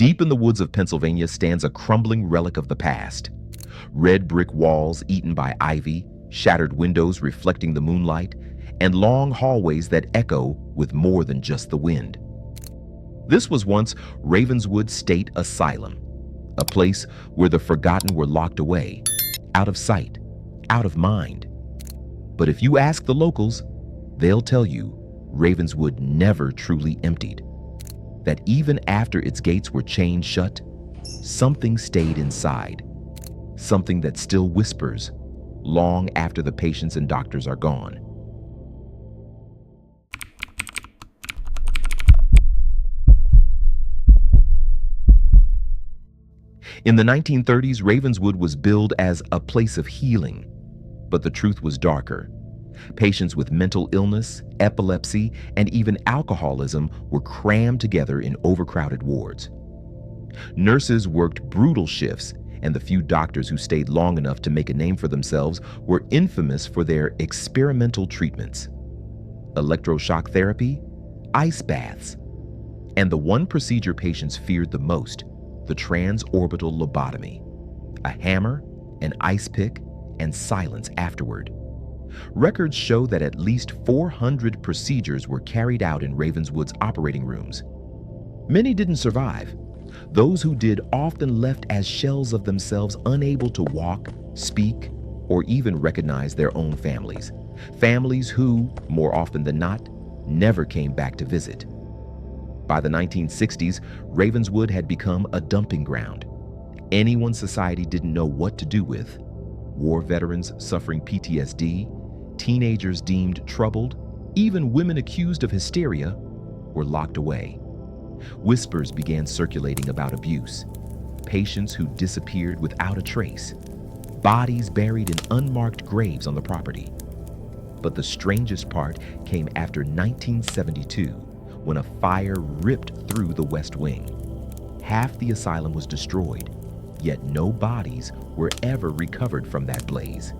Deep in the woods of Pennsylvania stands a crumbling relic of the past. Red brick walls eaten by ivy, shattered windows reflecting the moonlight, and long hallways that echo with more than just the wind. This was once Ravenswood State Asylum, a place where the forgotten were locked away, out of sight, out of mind. But if you ask the locals, they'll tell you Ravenswood never truly emptied. That even after its gates were chained shut, something stayed inside. Something that still whispers long after the patients and doctors are gone. In the 1930s, Ravenswood was billed as a place of healing, but the truth was darker. Patients with mental illness, epilepsy, and even alcoholism were crammed together in overcrowded wards. Nurses worked brutal shifts, and the few doctors who stayed long enough to make a name for themselves were infamous for their experimental treatments. Electroshock therapy, ice baths, and the one procedure patients feared the most, the transorbital lobotomy. A hammer, an ice pick, and silence afterward. Records show that at least 400 procedures were carried out in Ravenswood's operating rooms. Many didn't survive. Those who did often left as shells of themselves, unable to walk, speak, or even recognize their own families. Families who, more often than not, never came back to visit. By the 1960s, Ravenswood had become a dumping ground. Anyone society didn't know what to do with. War veterans suffering PTSD, teenagers deemed troubled, even women accused of hysteria were locked away. Whispers began circulating about abuse, patients who disappeared without a trace, bodies buried in unmarked graves on the property. But the strangest part came after 1972, when a fire ripped through the West Wing. Half the asylum was destroyed, yet no bodies were ever recovered from that blaze.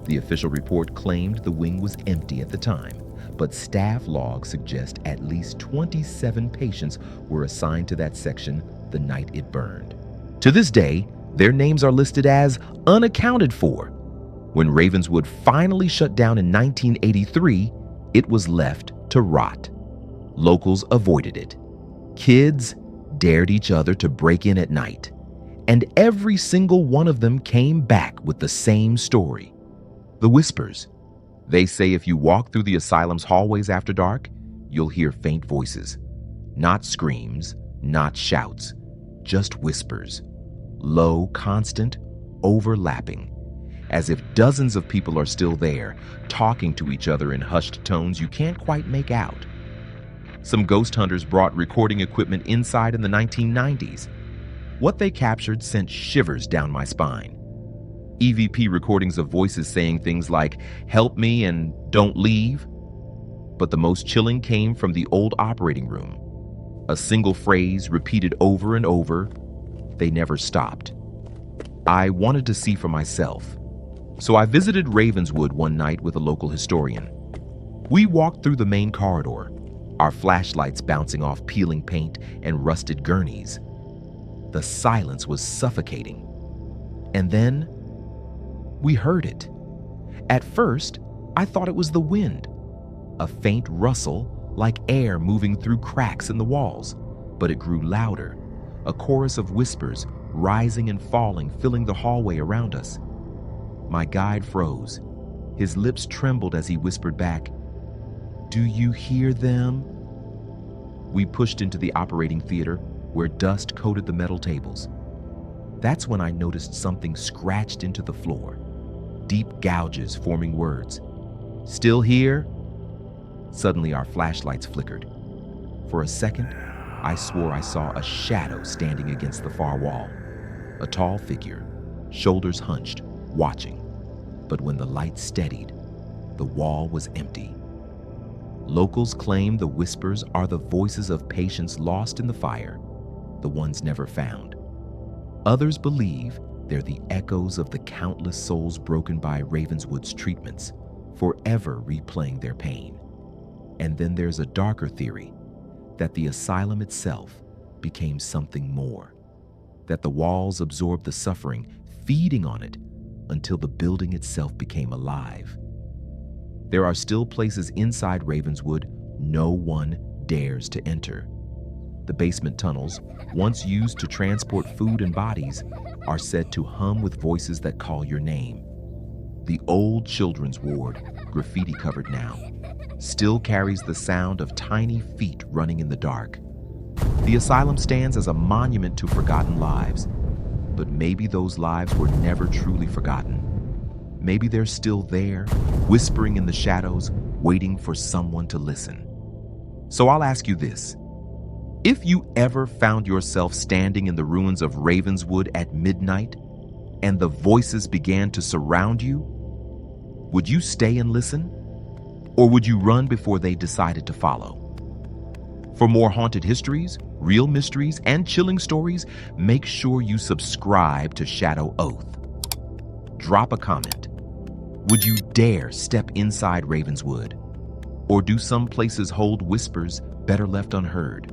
The official report claimed the wing was empty at the time, but staff logs suggest at least 27 patients were assigned to that section the night it burned. To this day, their names are listed as unaccounted for. When Ravenswood finally shut down in 1983, it was left to rot. Locals avoided it. Kids dared each other to break in at night, and every single one of them came back with the same story. The whispers. They say if you walk through the asylum's hallways after dark, you'll hear faint voices. Not screams, not shouts, just whispers. Low, constant, overlapping. As if dozens of people are still there, talking to each other in hushed tones you can't quite make out. Some ghost hunters brought recording equipment inside in the 1990s. What they captured sent shivers down my spine. EVP recordings of voices saying things like, "Help me" and "Don't leave." But the most chilling came from the old operating room. A single phrase repeated over and over. They never stopped. I wanted to see for myself. So I visited Ravenswood one night with a local historian. We walked through the main corridor, our flashlights bouncing off peeling paint and rusted gurneys. The silence was suffocating. And then we heard it. At first, I thought it was the wind, a faint rustle like air moving through cracks in the walls, but it grew louder, a chorus of whispers rising and falling, filling the hallway around us. My guide froze. His lips trembled as he whispered back, "Do you hear them?" We pushed into the operating theater where dust coated the metal tables. That's when I noticed something scratched into the floor, deep gouges forming words. "Still here?" Suddenly our flashlights flickered. For a second, I swore I saw a shadow standing against the far wall. A tall figure, shoulders hunched, watching. But when the light steadied, the wall was empty. Locals claim the whispers are the voices of patients lost in the fire, the ones never found. Others believe they're the echoes of the countless souls broken by Ravenswood's treatments, forever replaying their pain. And then there's a darker theory that the asylum itself, became something more, that the walls absorbed the suffering, feeding on it until the building itself became alive. There are still places inside Ravenswood no one dares to enter. The basement tunnels, once used to transport food and bodies, are said to hum with voices that call your name. The old children's ward, graffiti-covered now, still carries the sound of tiny feet running in the dark. The asylum stands as a monument to forgotten lives, but maybe those lives were never truly forgotten. Maybe they're still there, whispering in the shadows, waiting for someone to listen. So I'll ask you this. If you ever found yourself standing in the ruins of Ravenswood at midnight and the voices began to surround you, would you stay and listen? Or would you run before they decided to follow? For more haunted histories, real mysteries, and chilling stories, make sure you subscribe to Shadow Oath. Drop a comment. Would you dare step inside Ravenswood? Or do some places hold whispers better left unheard?